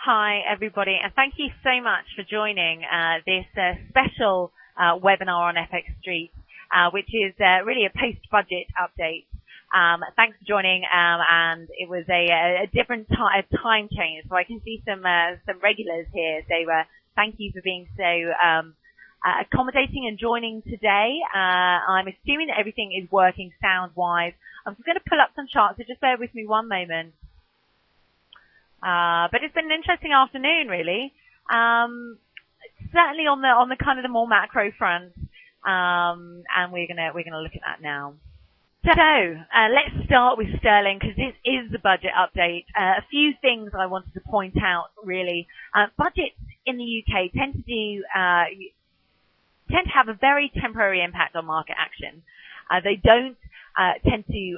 Hi, everybody, and thank you so much for joining this special webinar on FX Street, which is really a post-budget update. Thanks for joining, and it was a different time change, so I can see some regulars here. So thank you for being so accommodating and joining today. I'm assuming that everything is working sound-wise. I'm just going to pull up some charts, so just bear with me one moment. But it's been an interesting afternoon, really. Certainly on the kind of the more macro front, and we're gonna look at that now. So let's start with sterling because this is the budget update. A few things I wanted to point out, really. Budgets in the UK tend to have a very temporary impact on market action. They don't tend to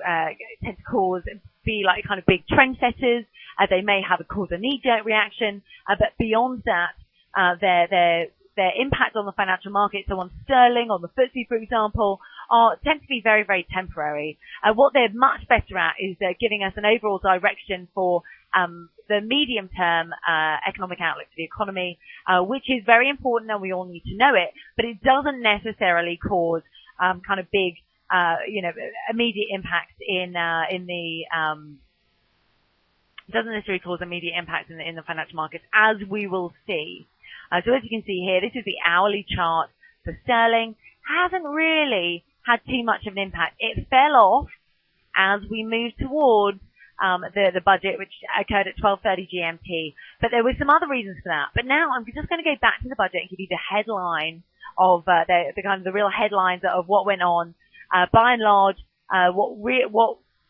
be like kind of big trend setters. They may have cause a knee-jerk reaction, but beyond that, their impact on the financial markets, so on sterling, on the FTSE, for example, tend to be very, very temporary. What they're much better at is giving us an overall direction for the medium-term economic outlook for the economy, which is very important, and we all need to know it. But it doesn't necessarily cause kind of big, immediate impacts doesn't necessarily cause immediate impacts in the financial markets, as we will see. So as you can see here, this is the hourly chart for sterling. Hasn't really had too much of an impact. It fell off as we moved towards the budget, which occurred at 12:30 GMT. But there were some other reasons for that. But now I'm just going to go back to the budget and give you the headline of the kind of the real headlines of what went on. By and large,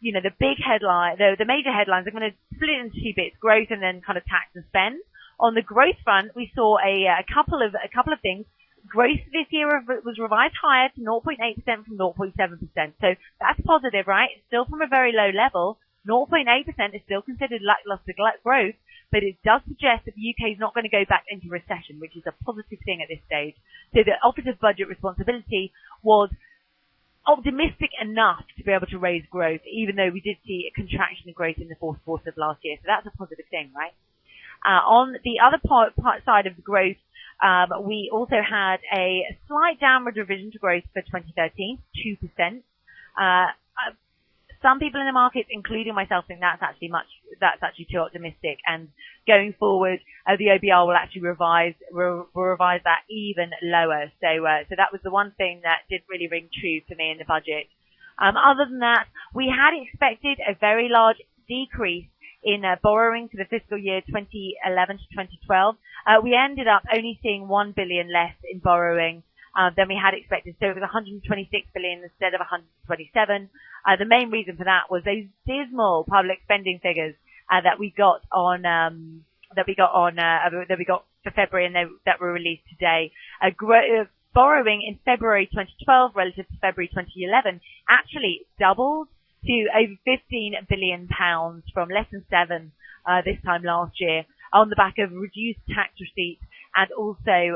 the big headline, the major headlines, I'm going to split it into two bits: growth and then kind of tax and spend. On the growth front, we saw a couple of things. Growth this year was revised higher to 0.8% from 0.7%. So that's positive, right? Still from a very low level. 0.8% is still considered lackluster growth, but it does suggest that the UK is not going to go back into recession, which is a positive thing at this stage. So the Office of Budget Responsibility was optimistic enough to be able to raise growth, even though we did see a contraction of growth in the fourth quarter of last year. So that's a positive thing, right? On the other side of the growth, we also had a slight downward revision to growth for 2013, 2%. Some people in the market, including myself, think that's actually too optimistic. And going forward, the OBR will actually revise that even lower. So that was the one thing that did really ring true for me in the budget. Other than that, we had expected a very large decrease in borrowing for the fiscal year 2011 to 2012. We ended up only seeing 1 billion less in borrowing than we had expected. So it was 126 billion instead of 127. The main reason for that was those dismal public spending figures that we got for February and that were released today. Borrowing in February 2012 relative to February 2011 actually doubled to over 15 billion pounds from less than 7 this time last year, on the back of reduced tax receipts and also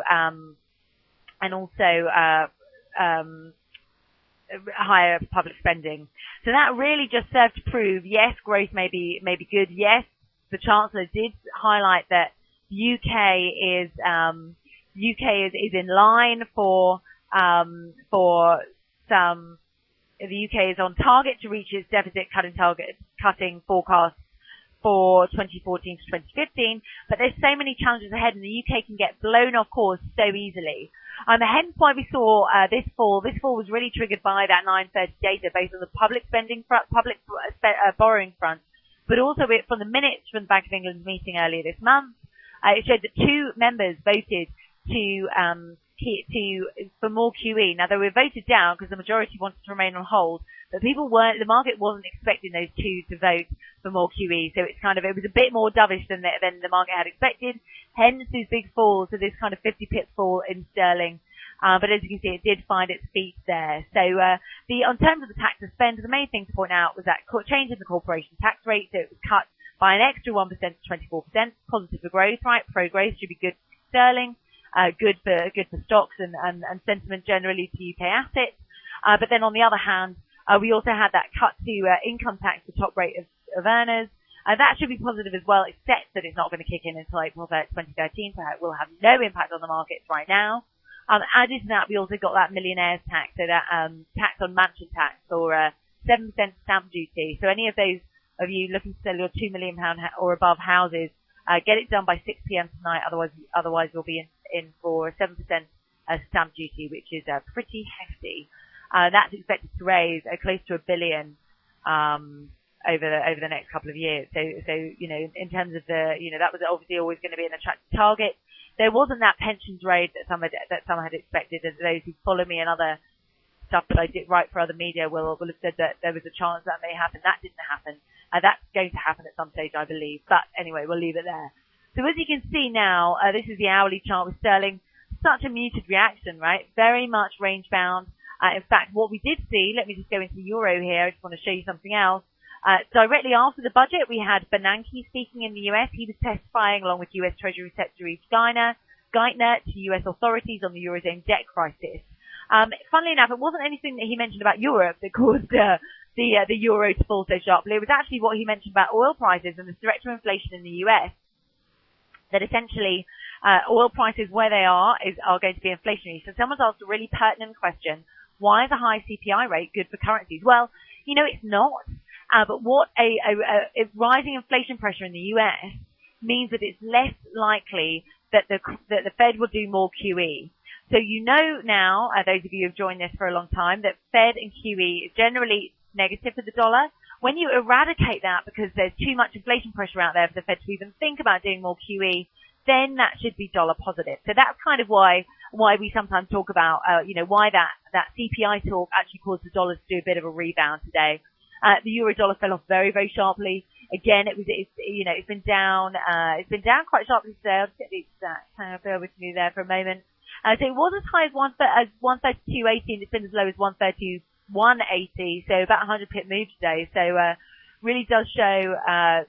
higher public spending. So that really just served to prove, yes, growth may be good. Yes, the Chancellor did highlight that UK is in line for some. The UK is on target to reach its deficit cutting forecast for 2014 to 2015, but there's so many challenges ahead, and the UK can get blown off course so easily. Hence why we saw this fall. This fall was really triggered by that 9:30 data based on the public spending front, borrowing front, but also from the minutes from the Bank of England's meeting earlier this month. It showed that 2 members voted for more QE. Now, they were voted down because the majority wanted to remain on hold, but the market wasn't expecting those 2 to vote for more QE. So it was a bit more dovish than the market had expected. Hence these big falls, so this kind of 50 pip fall in sterling. But as you can see, it did find its feet there. So, on terms of the tax and spend, the main thing to point out was that change in the corporation tax rate. So it was cut by an extra 1% to 24%. Positive for growth, right? Pro-growth should be good for sterling. Good for stocks and sentiment generally to UK assets. But then on the other hand, we also had that cut to income tax, the top rate of earners, That should be positive as well, except that it's not going to kick in until April 2013, so it will have no impact on the markets right now. Added to that, we also got that millionaires tax, so that tax on mansion tax, or 7% stamp duty. So any of those of you looking to sell your £2 million or above houses, get it done by 6 p.m. tonight. Otherwise you'll be in for 7% stamp duty, which is pretty hefty. That's expected to raise close to $1 billion over the next couple of years. So in terms of that was obviously always going to be an attractive target. There wasn't that pensions raid that some had expected. As those who follow me and other stuff that I did write for other media will have said that there was a chance that may happen. That didn't happen. That's going to happen at some stage, I believe. But anyway, we'll leave it there. So as you can see now, this is the hourly chart with sterling. Such a muted reaction, right? Very much range bound. In fact, what we did see, let me just go into the euro here. I just want to show you something else. Directly after the budget, we had Bernanke speaking in the US. He was testifying along with US Treasury Secretary Geithner to US authorities on the Eurozone debt crisis. Funnily enough, it wasn't anything that he mentioned about Europe that caused the euro to fall so sharply. It was actually what he mentioned about oil prices and the threat to inflation in the US. That essentially, oil prices where they are going to be inflationary. So someone's asked a really pertinent question. Why is a high CPI rate good for currencies? Well, it's not. But what a rising inflation pressure in the US means that it's less likely that the Fed will do more QE. So now, those of you who've joined this for a long time, that Fed and QE is generally negative for the dollar. When you eradicate that because there's too much inflation pressure out there for the Fed to even think about doing more QE, then that should be dollar positive. So that's kind of why we sometimes talk about, why that CPI talk actually caused the dollar to do a bit of a rebound today. The euro dollar fell off very, very sharply. Again, it's been down quite sharply today. I'll just get the exact, bear with me there for a moment. So it was as high as 132.80, and it's been as low as 131.80. So about 100 pip move today. So, really does show,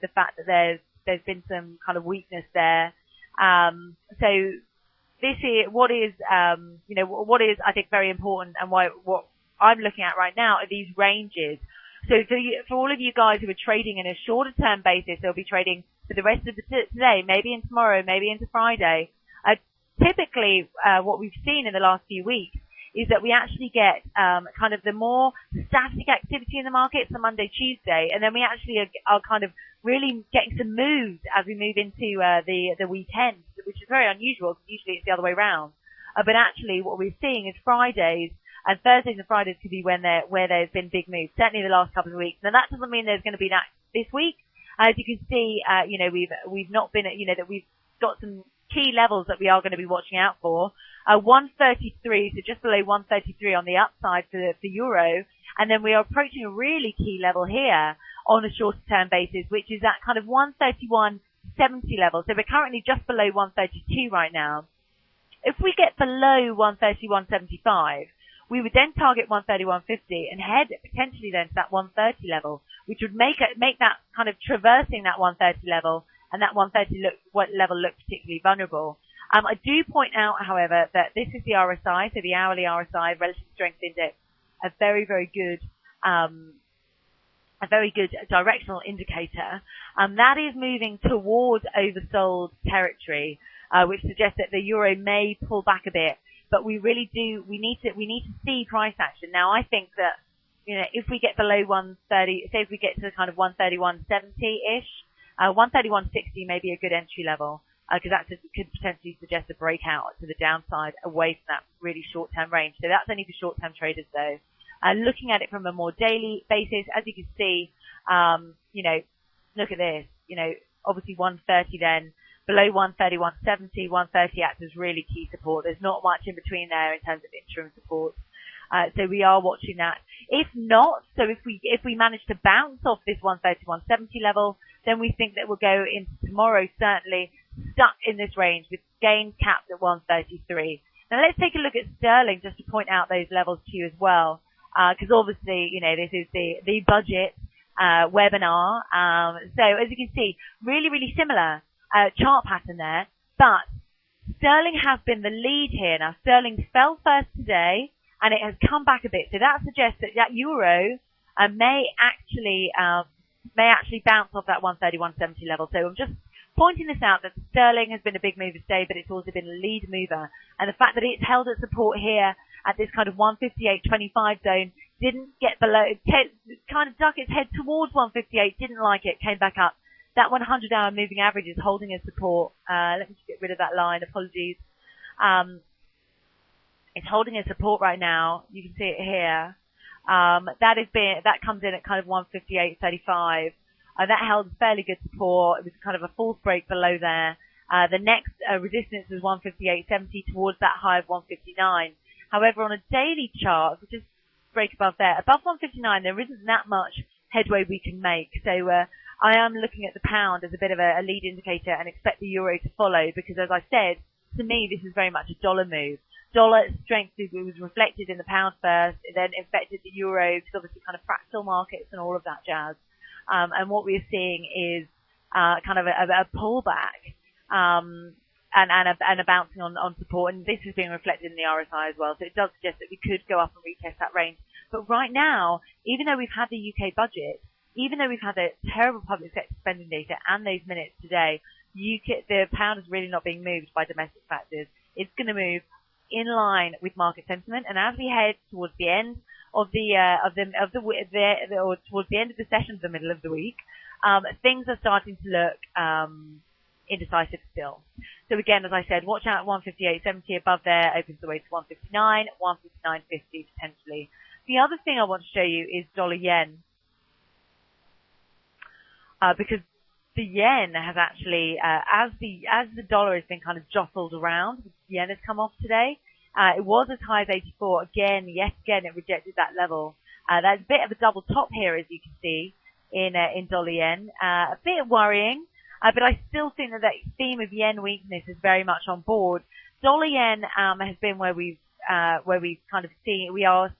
the fact that there's been some kind of weakness there. So this is what is I think very important, and what I'm looking at right now are these ranges. So for all of you guys who are trading in a shorter term basis, they'll be trading for the rest of today, maybe in tomorrow, maybe into Friday. Typically, what we've seen in the last few weeks is that we actually get kind of the more static activity in the markets on Monday, Tuesday, and then we actually are kind of really getting some moves as we move into the weekend, which is very unusual because usually it's the other way around. But actually, what we're seeing is Fridays. And Thursdays and Fridays could be where there's been big moves, certainly the last couple of weeks. Now that doesn't mean there's going to be that this week. As you can see, we've not been, that we've got some key levels that we are going to be watching out for. 133, so just below 133 on the upside for the euro. And then we are approaching a really key level here on a shorter term basis, which is that kind of 131.70 level. So we're currently just below 132 right now. If we get below 131.75, we would then target 131.50 and head potentially then to that 130 level, which would make that kind of traversing that 130 level and that 130 level look particularly vulnerable. I do point out, however, that this is the RSI, so the hourly RSI, Relative Strength Index, a very, very good directional indicator. That is moving towards oversold territory, which suggests that the euro may pull back a bit. But we need to see price action. Now, I think that, if we get below 130, say if we get to kind of 131.70-ish, 131.60 may be a good entry level, because that could potentially suggest a breakout to the downside away from that really short-term range. So that's only for short-term traders though. Looking at it from a more daily basis, as you can see, look at this, obviously 130 then, below 131.70, 130 acts as really key support. There's not much in between there in terms of interim support. So we are watching that. If not, so if we manage to bounce off this 131.70 level, then we think that we'll go into tomorrow certainly stuck in this range with gains capped at 133. Now let's take a look at sterling just to point out those levels to you as well. Because obviously, this is the budget webinar. So as you can see, really, really similar chart pattern there, but sterling has been the lead here. Now sterling fell first today and it has come back a bit, so that suggests that euro may actually may actually bounce off that 130-170 level. So I'm just pointing this out, that sterling has been a big mover today, but it's also been a lead mover. And the fact that it's held at support here at this kind of 158.25 zone, didn't get below, kind of duck its head towards 158, didn't like it, came back up. That 100-hour moving average is holding as support. Let me just get rid of that line. Apologies. It's holding as support right now. You can see it here. That comes in at kind of 158.35. That held fairly good support. It was kind of a false break below there. The next resistance was 158.70 towards that high of 159. However, on a daily chart, if we just break above there, above 159, there isn't that much headway we can make. So I am looking at the pound as a bit of a lead indicator and expect the euro to follow, because as I said, to me, this is very much a dollar move. Dollar strength was reflected in the pound first, it then affected the euro, because obviously kind of fractal markets and all of that jazz. And what we're seeing is kind of a pullback and a bouncing on support, and this is being reflected in the RSI as well. So it does suggest that we could go up and retest that range. But right now, even though we've had the UK budget, even though we've had the terrible public sector spending data and those minutes today, the pound is really not being moved by domestic factors. It's going to move in line with market sentiment, and as we head towards the end of or towards the end of the session, the middle of the week, things are starting to look indecisive still. So again, as I said, watch out at 158.70 above there, opens the way to 159, 159.50 potentially. The other thing I want to show you is dollar yen, because the yen has actually, as the dollar has been kind of jostled around, the yen has come off today. It was as high as 84. Again, yet again, it rejected that level. That's a bit of a double top here, as you can see, in dollar yen. A bit worrying, but I still think that theme of yen weakness is very much on board. Dollar yen has been where we've kind of seen, we are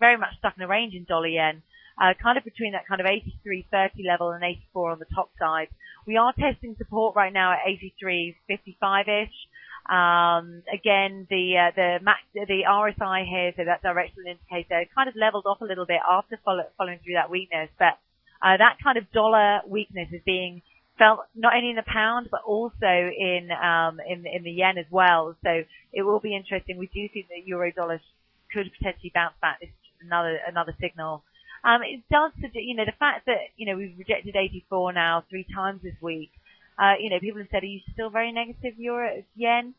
very much stuck in a range in dollar yen. Kind of between that kind of 83.30 level and 84 on the top side. We are testing support right now at 83.55-ish. Again, the RSI here, so that directional indicator, kind of leveled off a little bit after following through that weakness, but that kind of dollar weakness is being felt not only in the pound but also in the yen as well. So it will be interesting. We do think that euro dollar could potentially bounce back. This is another signal. It does suggest, the fact that, we've rejected 84 now 3 times this week. People have said, are you still very negative yen?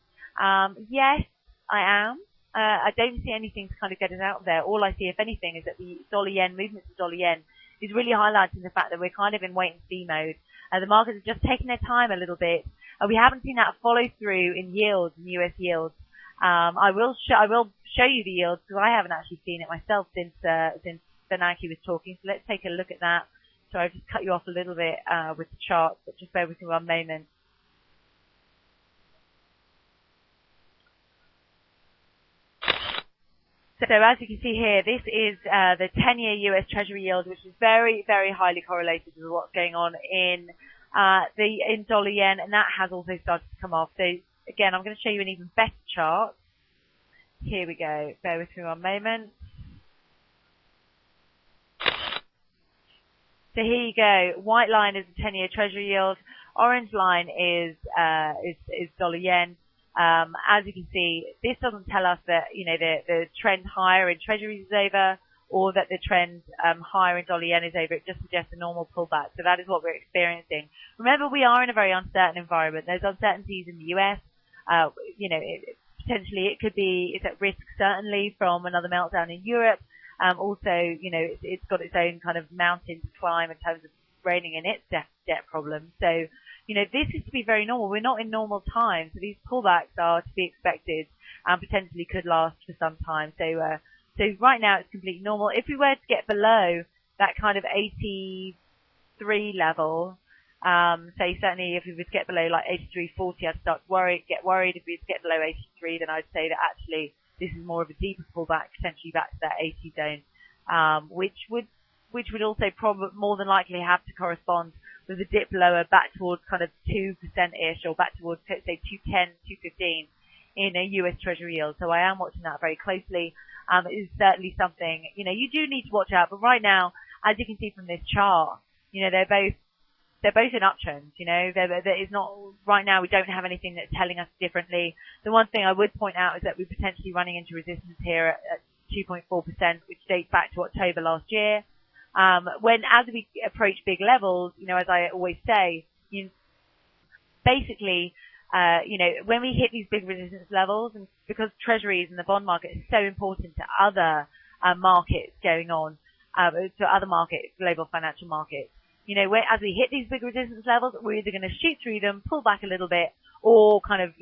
Yes, I am. I don't see anything to kind of get us out of there. All I see, if anything, is that the dollar yen, movement to dollar yen, is really highlighting the fact that we're kind of in wait and see mode. The markets are just taking their time a little bit. We haven't seen that follow through in yields, in US yields. I will show you the yields, because I haven't actually seen it myself since Bernanke was talking. So let's take a look at that. So I've just cut you off a little bit with the chart, but just bear with me 1 moment. So as you can see here, this is the 10-year US Treasury yield, which is very, very highly correlated with what's going on in dollar yen, and that has also started to come off. So again, I'm going to show you an even better chart. Here we go. Bear with me 1 moment. So here you go. White line is the 10-year Treasury yield. Orange line is dollar yen. As you can see, this doesn't tell us that the trend higher in Treasuries is over, or that the trend higher in dollar yen is over. It just suggests a normal pullback. So that is what we're experiencing. Remember, we are in a very uncertain environment. There's uncertainties in the US. Potentially it's at risk certainly from another meltdown in Europe. Also, it's got its own kind of mountain to climb in terms of reining in its debt problem. So, this is to be very normal. We're not in normal times, so these pullbacks are to be expected and potentially could last for some time. So right now it's completely normal. If we were to get below that kind of 83 level, say certainly if we were to get below like 83.40, I'd start to get worried. If we were to get below 83, then I'd say that actually this is more of a deeper pullback, potentially back to that 80 zone, which would also more than likely have to correspond with a dip lower back towards kind of 2%-ish, or back towards, say, 210, 215 in a US Treasury yield. So I am watching that very closely. It is certainly something, you do need to watch out. But right now, as you can see from this chart, they're both in uptrends. There is not, right now we don't have anything that's telling us differently. The one thing I would point out is that we're potentially running into resistance here at 2.4%, which dates back to October last year. As we approach big levels, as I always say, basically, when we hit these big resistance levels, and because treasuries and the bond market is so important to other markets going on, to other markets, global financial markets, as we hit these big resistance levels, we're either going to shoot through them, pull back a little bit, or kind of,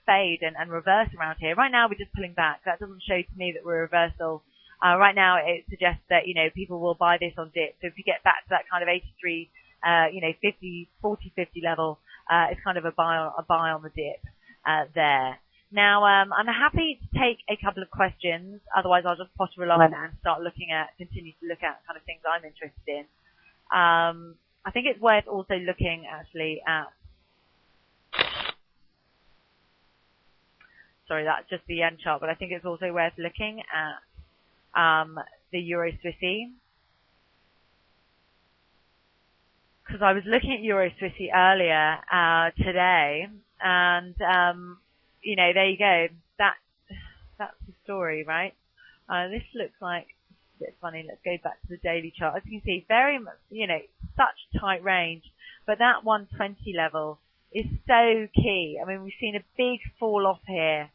fade and reverse around here. Right now, we're just pulling back. That doesn't show to me that we're a reversal. Right now, it suggests that, people will buy this on dip. So if you get back to that kind of 83, 50, 40, 50 level, it's kind of a buy on the dip, there. Now, I'm happy to take a couple of questions. Otherwise, I'll just potter along and continue to look at kind of things I'm interested in. I think it's worth also looking actually at, sorry, that's just the yen chart, but I think it's also worth looking at, the Euro Swissy. Because I was looking at Euro Swissy earlier, today, and, there you go. That's the story, right? This looks like a bit funny. Let's go back to the daily chart. As you can see, very much, such tight range, but that 120 level is so key. I mean, we've seen a big fall off here,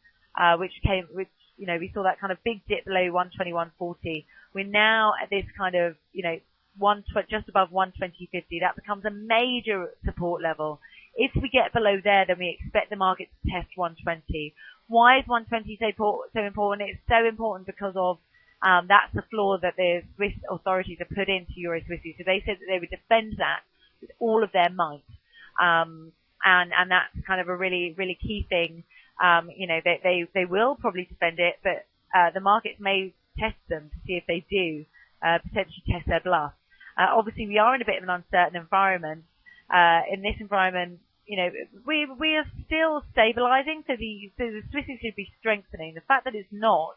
which we saw that kind of big dip below 121.40. We're now at this kind of, just above 120.50. That becomes a major support level. If we get below there, then we expect the market to test 120. Why is 120 so important? It's so important because of that's the floor that the Swiss authorities have put into Euro Swissy. So they said that they would defend that with all of their might. And that's kind of a really, really key thing. They will probably defend it, but the markets may test them to see if they do, potentially test their bluff. Obviously, we are in a bit of an uncertain environment. In this environment, we are still stabilizing, so the Swissy should be strengthening. The fact that it's not,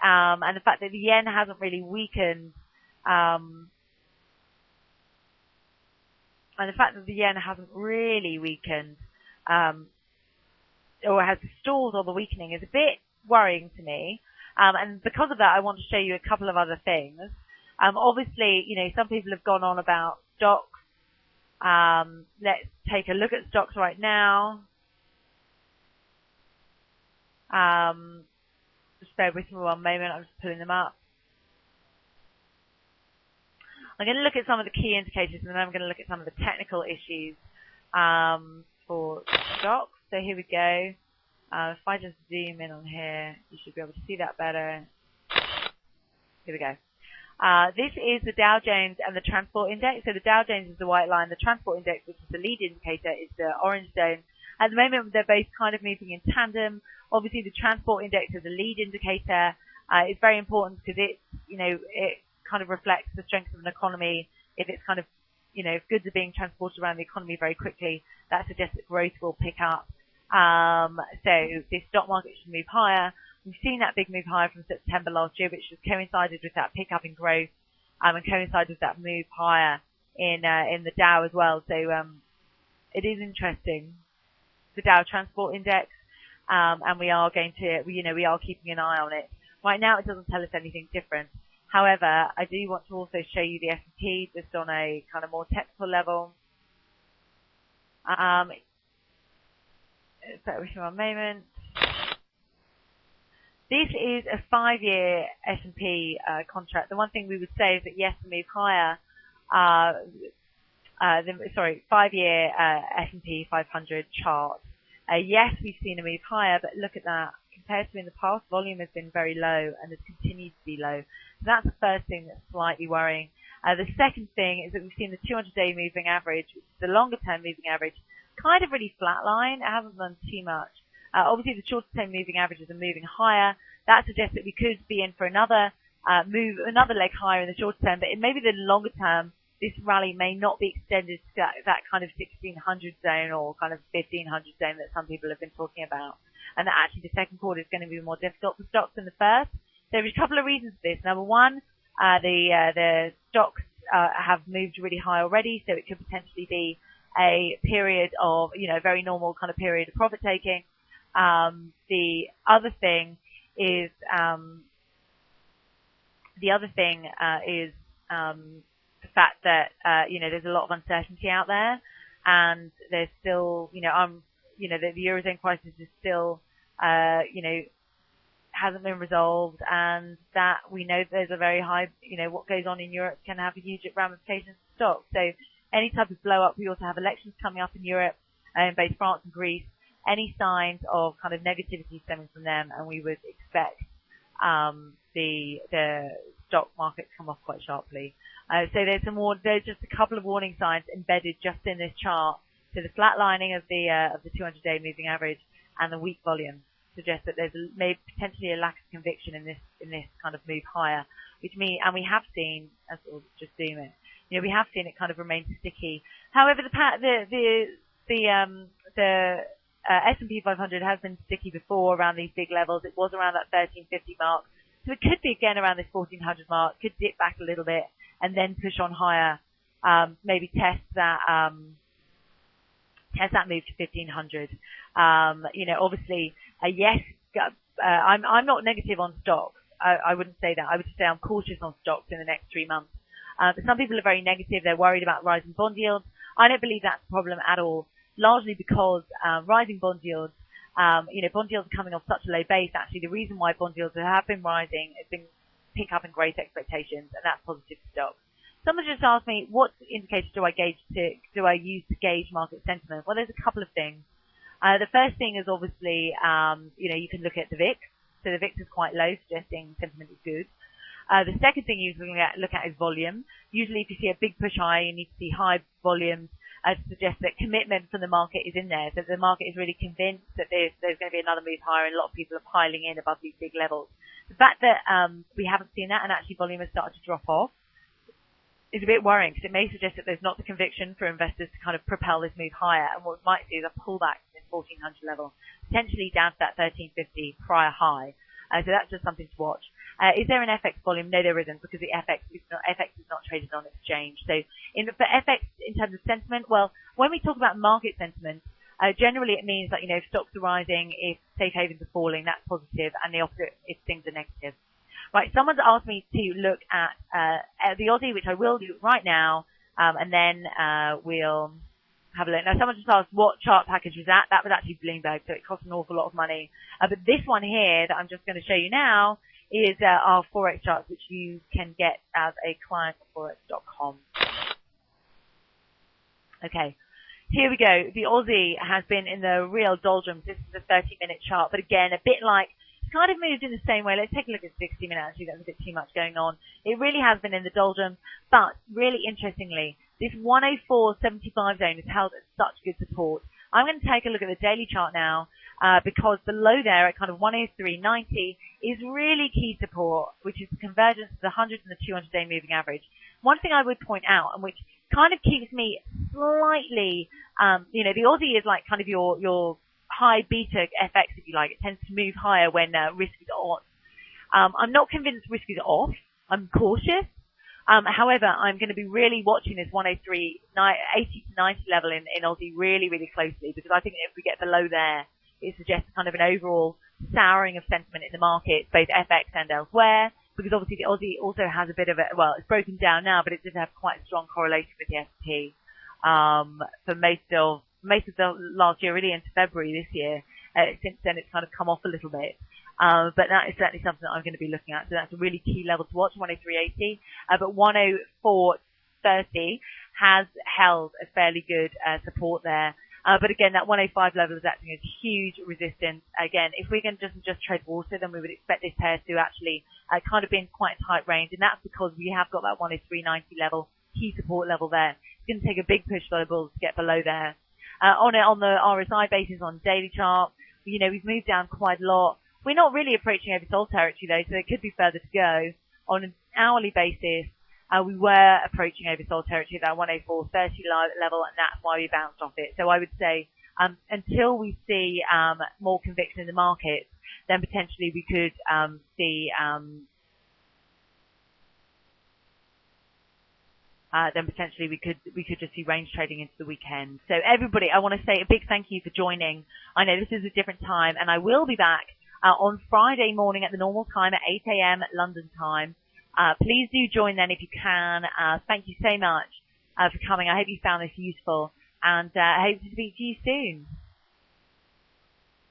and the fact that the yen hasn't really weakened, or has stalled all the weakening is a bit worrying to me. And because of that, I want to show you a couple of other things. Obviously, some people have gone on about stocks. Let's take a look at stocks right now. Just bear with me one moment. I'm just pulling them up. I'm going to look at some of the key indicators, and then I'm going to look at some of the technical issues for stocks. So here we go. If I just zoom in on here, you should be able to see that better. Here we go. This is the Dow Jones and the Transport Index. So the Dow Jones is the white line. The Transport Index, which is the lead indicator, is the orange zone. At the moment, they're both kind of moving in tandem. Obviously, the Transport Index is a lead indicator. It's very important because it kind of reflects the strength of an economy. If it's kind of, if goods are being transported around the economy very quickly, that suggests that growth will pick up. So the stock market should move higher. We've seen that big move higher from September last year, which has coincided with that pickup in growth, and coincided with that move higher in the Dow as well. So it is interesting, the Dow Transport Index, and we are keeping an eye on it. Right now, it doesn't tell us anything different. However, I do want to also show you the S&P just on a kind of more technical level. Bear with me one moment. This is a 5-year S&P contract. The one thing we would say is that yes, the move higher. 5-year S&P 500 chart. Yes, we've seen a move higher, but look at that. Compared to in the past, volume has been very low and has continued to be low. So that's the first thing that's slightly worrying. The second thing is that we've seen the 200-day moving average, which is the longer-term moving average, kind of really flatline. It hasn't done too much. Obviously, the shorter-term moving averages are moving higher. That suggests that we could be in for another another leg higher in the short term. But in maybe the longer term, this rally may not be extended to that kind of 1600 zone or kind of 1500 zone that some people have been talking about. And that actually the second quarter is going to be more difficult for stocks than the first. There are a couple of reasons for this. Number one, the stocks have moved really high already, so it could potentially be a period of, very normal kind of period of profit taking. The other thing is the fact that there's a lot of uncertainty out there, and there's still the Eurozone crisis is still hasn't been resolved, and that we know there's a very high, what goes on in Europe can have a huge ramifications for stocks. So any type of blow up, we also have elections coming up in Europe, in both France and Greece. Any signs of kind of negativity stemming from them, and we would expect the stock market to come off quite sharply. So there's just a couple of warning signs embedded just in this chart. So the flatlining of the 200-day moving average and the weak volume suggest that there's maybe potentially a lack of conviction in this kind of move higher, and we have seen, as we'll just zoom it, we have seen it kind of remain sticky. However, the S&P 500 has been sticky before around these big levels. It was around that 1350 mark. So it could be again around this 1400 mark, could dip back a little bit and then push on higher, maybe test that move to 1500. Obviously, yes, I'm not negative on stocks. I wouldn't say that. I would say I'm cautious on stocks in the next 3 months. But some people are very negative. They're worried about rising bond yields. I don't believe that's a problem at all, largely because rising bond yields, bond yields are coming off such a low base. Actually, the reason why bond yields have been rising has been pick up in growth expectations, and that's positive for stocks. Someone just asked me, what indicators do I use to gauge market sentiment? Well, there's a couple of things. The first thing is obviously, you can look at the VIX. So the VIX is quite low, suggesting sentiment is good. The second thing you look at is volume. Usually if you see a big push high, you need to see high volumes to suggest that commitment from the market is in there. So the market is really convinced that there's going to be another move higher, and a lot of people are piling in above these big levels. The fact that we haven't seen that, and actually volume has started to drop off, is a bit worrying, because it may suggest that there's not the conviction for investors to kind of propel this move higher, and what we might see is a pullback to this 1400 level, potentially down to that 1350 prior high. So that's just something to watch. Is there an FX volume? No, there isn't, because the FX is not traded on exchange. So for FX, in terms of sentiment, well, when we talk about market sentiment, generally it means that, if stocks are rising, if safe havens are falling, that's positive, and the opposite if things are negative. Right, someone's asked me to look at the Aussie, which I will do right now, and then we'll have a look. Now, someone just asked what chart package was that. That was actually Bloomberg, so it cost an awful lot of money. But this one here that I'm just going to show you now is our Forex charts, which you can get as a client at forex.com. Okay, here we go. The Aussie has been in the real doldrums. This is a 30-minute chart, but again, a bit like, it's kind of moved in the same way. Let's take a look at 60 minutes. Actually, there's a bit too much going on. It really has been in the doldrums, but really interestingly, this 104.75 zone has held at such good support. I'm going to take a look at the daily chart now, because below there at kind of 103.90 is really key support, which is the convergence of the 100 and the 200-day moving average. One thing I would point out, and which kind of keeps me slightly, the Aussie is like kind of your high beta FX, if you like. It tends to move higher when risk is on. I'm not convinced risk is off. I'm cautious. However, I'm going to be really watching this 103.80 to 90 level in Aussie really, really closely, because I think if we get below there, it suggests kind of an overall souring of sentiment in the market, both FX and elsewhere, because obviously the Aussie also has a bit of it's broken down now, but it does have quite a strong correlation with the S&P for most of the last year, really into February this year. Since then, it's kind of come off a little bit. But that is certainly something that I'm going to be looking at. So that's a really key level to watch, 103.80. But 104.30 has held a fairly good support there. But again, that 105 level is acting as huge resistance. Again, if we can just trade water, then we would expect this pair to actually kind of be in quite a tight range. And that's because we have got that 103.90 level, key support level there. It's going to take a big push for the bulls to get below there. On the RSI basis, on daily chart, we've moved down quite a lot. We're not really approaching oversold territory though, so there could be further to go. On an hourly basis, we were approaching oversold territory at that 104.30 level, and that's why we bounced off it. So I would say, until we see more conviction in the market, then potentially we could see. I then potentially we could just see range trading into the weekend. So everybody, I want to say a big thank you for joining. I know this is a different time, and I will be back on Friday morning at the normal time at 8 a.m. London time. Please do join then if you can. Thank you so much for coming. I hope you found this useful, and I hope to speak to you soon.